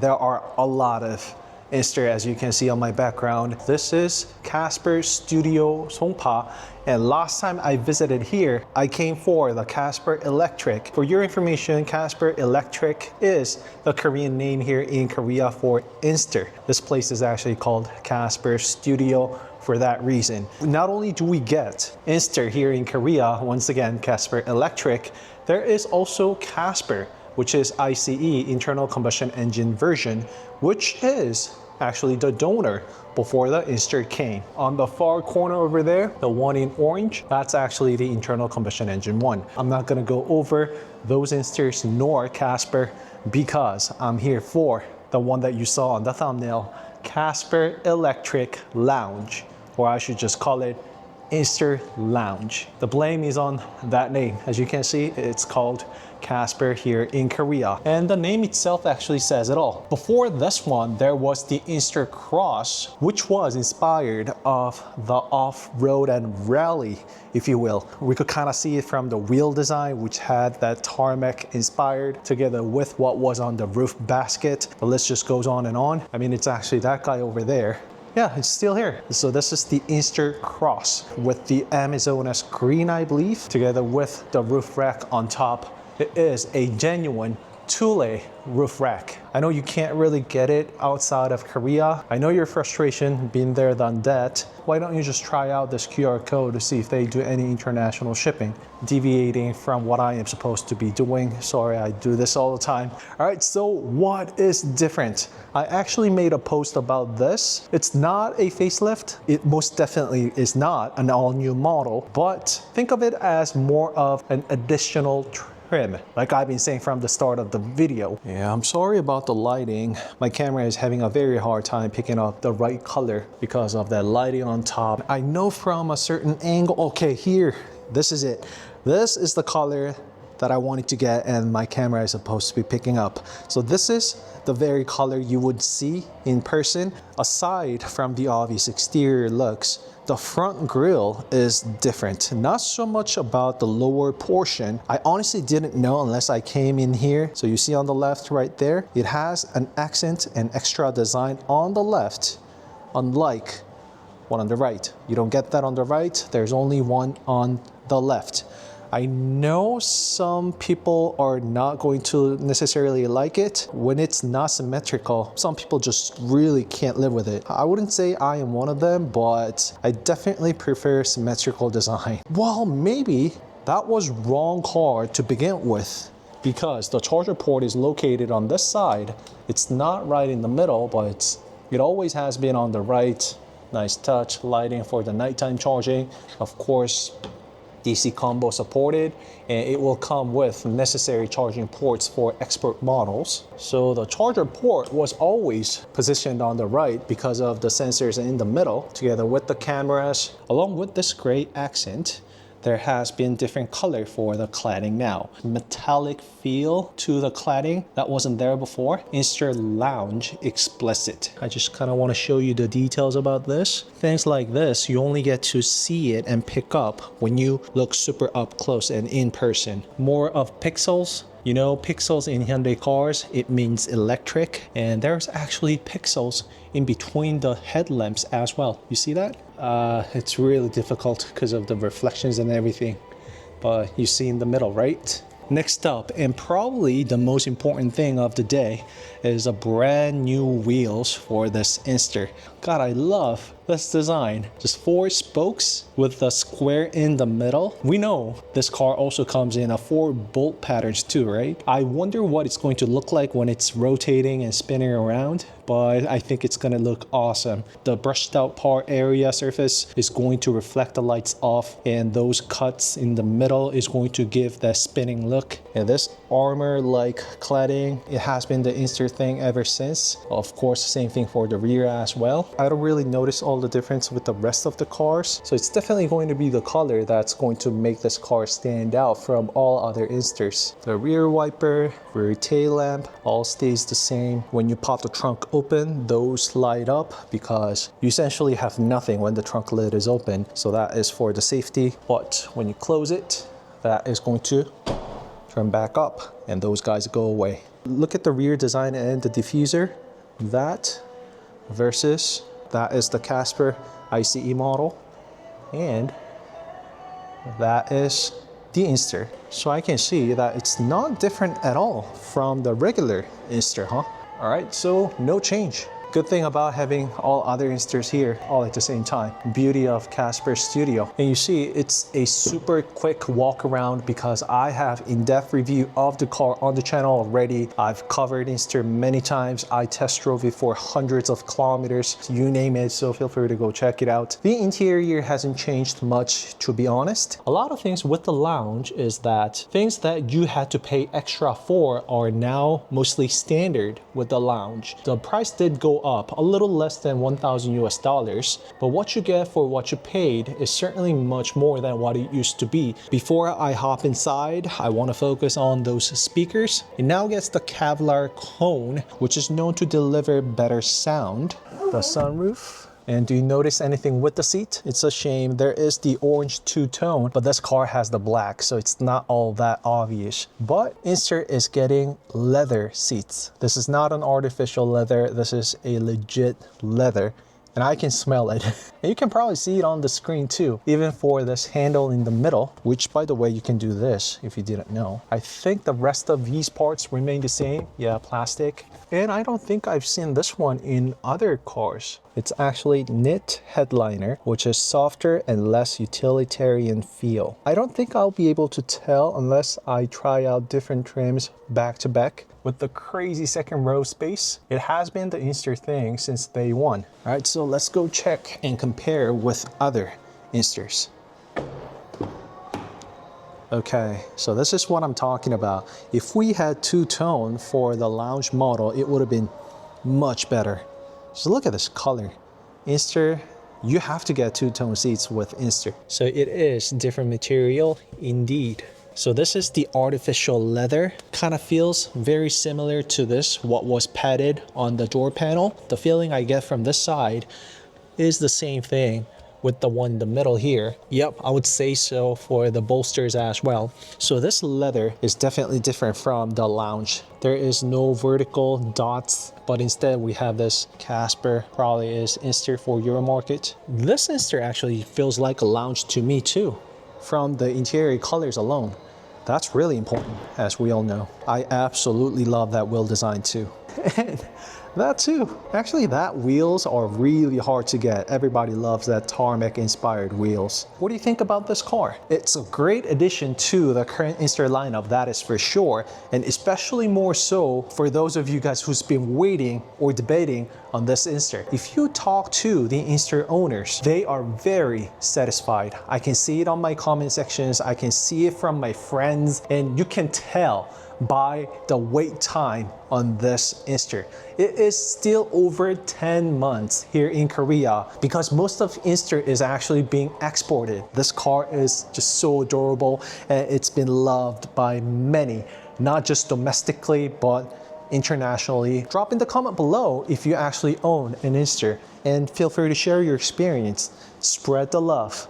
There are a lot of Inster, as you can see on my background. This is Casper Studio Songpa, and last time I visited here, I came for the Casper Electric. For your information, Casper Electric is the Korean name here in Korea for Inster. This place is actually called Casper Studio for that reason. Not only do we get Inster here in Korea, once again, Casper Electric, there is also Casper, which is ICE, internal combustion engine version, which is actually the donor before the Inster came. On the far corner over there, the one in orange, that's actually the internal combustion engine one. I'm not gonna go over those Insters nor Casper because I'm here for the one that you saw on the thumbnail, Casper Electric Lounge, or I should just call it Inster Lounge. The blame is on that name. As you can see, it's called Casper here in Korea. And the name itself actually says it all. Before this one, there was the Inster Cross, which was inspired of the off-road and rally, if you will. We could kind of see it from the wheel design, which had that tarmac inspired together with what was on the roof basket. The list just goes on and on. I mean, it's actually that guy over there. Yeah, it's still here. So this is the Inster Cross with the Amazonas green, I believe, together with the roof rack on top. It is a genuine Thule roof rack. I know you can't really get it outside of Korea. I know your frustration, been there, done that. Why don't you just try out this QR code to see if they do any international shipping? Deviating from what I am supposed to be doing. Sorry, I do this all the time. All right, so what is different? I actually made a post about this. It's not a facelift. It most definitely is not an all-new model, but think of it as more of an additional trim, like I've been saying from the start of the video. Yeah, I'm sorry about the lighting. My camera is having a very hard time picking up the right color because of that lighting on top. I know from a certain angle, okay, here, this is it. This is the color that I wanted to get and my camera is supposed to be picking up. So this is the very color you would see in person. Aside from the obvious exterior looks, the front grille is different. Not so much about the lower portion. I honestly didn't know unless I came in here. So you see on the left right there, it has an accent and extra design on the left, unlike one on the right. You don't get that on the right. There's only one on the left. I know some people are not going to necessarily like it when it's not symmetrical. Some people just really can't live with it. I wouldn't say I am one of them, but I definitely prefer symmetrical design. Well, maybe that was wrong car to begin with because the charger port is located on this side. It's not right in the middle, but it always has been on the right. Nice touch, lighting for the nighttime charging. Of course, DC combo supported, and it will come with necessary charging ports for expert models. So the charger port was always positioned on the right because of the sensors in the middle, together with the cameras. Along with this gray accent, there has been different color for the cladding now. Metallic feel to the cladding that wasn't there before. Inster Lounge explicit. I just kind of want to show you the details about this. Things like this, you only get to see it and pick up when you look super up close and in person. More of pixels. You know, pixels in Hyundai cars, it means electric, and there's actually pixels in between the headlamps as well. You see that? It's really difficult because of the reflections and everything, but you see in the middle, right? Next up, and probably the most important thing of the day, is a brand new wheels for this Inster. God, I love this design. Just 4 spokes with the square in the middle. We know this car also comes in a 4 bolt patterns too, right? I wonder what it's going to look like when it's rotating and spinning around, but I think it's gonna look awesome. The brushed out part area surface is going to reflect the lights off, and those cuts in the middle is going to give that spinning look. And this armor-like cladding, it has been the Inster thing ever since. Of course, same thing for the rear as well. I don't really notice all the difference with the rest of the cars, so it's definitely going to be the color that's going to make this car stand out from all other Insters. The rear wiper, rear tail lamp, all stays the same. When you pop the trunk open, those light up because you essentially have nothing when the trunk lid is open, so that is for the safety. But when you close it, that is going to turn back up and those guys go away. Look at the rear design and the diffuser. That versus that is the Casper ICE model, and that is the Inster. So I can see that it's not different at all from the regular Inster, huh? All right, so no change. Good thing about having all other Insters here all at the same time. Beauty of Casper Studio. And you see it's a super quick walk around because I have in-depth review of the car on the channel already. I've covered Inster many times. I test drove it for hundreds of kilometers, you name it, so feel free to go check it out. The interior hasn't changed much, to be honest. A lot of things with the lounge is that things that you had to pay extra for are now mostly standard with the lounge. The price did go up a little less than 1,000 US dollars, but what you get for what you paid is certainly much more than what it used to be. Before I hop inside, I want to focus on those speakers. It now gets the Kevlar cone, which is known to deliver better sound. The sunroof. And do you notice anything with the seat? It's a shame there is the orange two-tone, but this car has the black, so it's not all that obvious. But Inster is getting leather seats. This is not an artificial leather, this is a legit leather. And I can smell it. And you can probably see it on the screen too, even for this handle in the middle, which by the way, you can do this if you didn't know. I think the rest of these parts remain the same. Yeah, plastic. And I don't think I've seen this one in other cars. It's actually knit headliner, which is softer and less utilitarian feel. I don't think I'll be able to tell unless I try out different trims back to back. With the crazy second row space, it has been the Inster thing since day one. All right, so let's go check and compare with other Insters. Okay, so this is what I'm talking about. If we had two-tone for the lounge model, it would have been much better. So look at this color. Inster, you have to get two-tone seats with Inster. So it is different material indeed. So this is the artificial leather. Kind of feels very similar to this, what was padded on the door panel. The feeling I get from this side is the same thing with the one in the middle here. Yep, I would say so for the bolsters as well. So this leather is definitely different from the lounge. There is no vertical dots, but instead we have this Casper, probably is Inster for Euromarket. This Inster actually feels like a lounge to me too, from the interior colors alone. That's really important, as we all know. I absolutely love that wheel design too. And that too. Actually, that wheels are really hard to get. Everybody loves that tarmac inspired wheels. What do you think about this car? It's a great addition to the current Inster lineup, that is for sure. And especially more so for those of you guys who's been waiting or debating on this Inster. If you talk to the Inster owners, they are very satisfied. I can see it on my comment sections. I can see it from my friends, and you can tell by the wait time on this Inster. It is still over 10 months here in Korea because most of Inster is actually being exported. This car is just so adorable and it's been loved by many, not just domestically, but internationally. Drop in the comment below if you actually own an Inster and feel free to share your experience. Spread the love.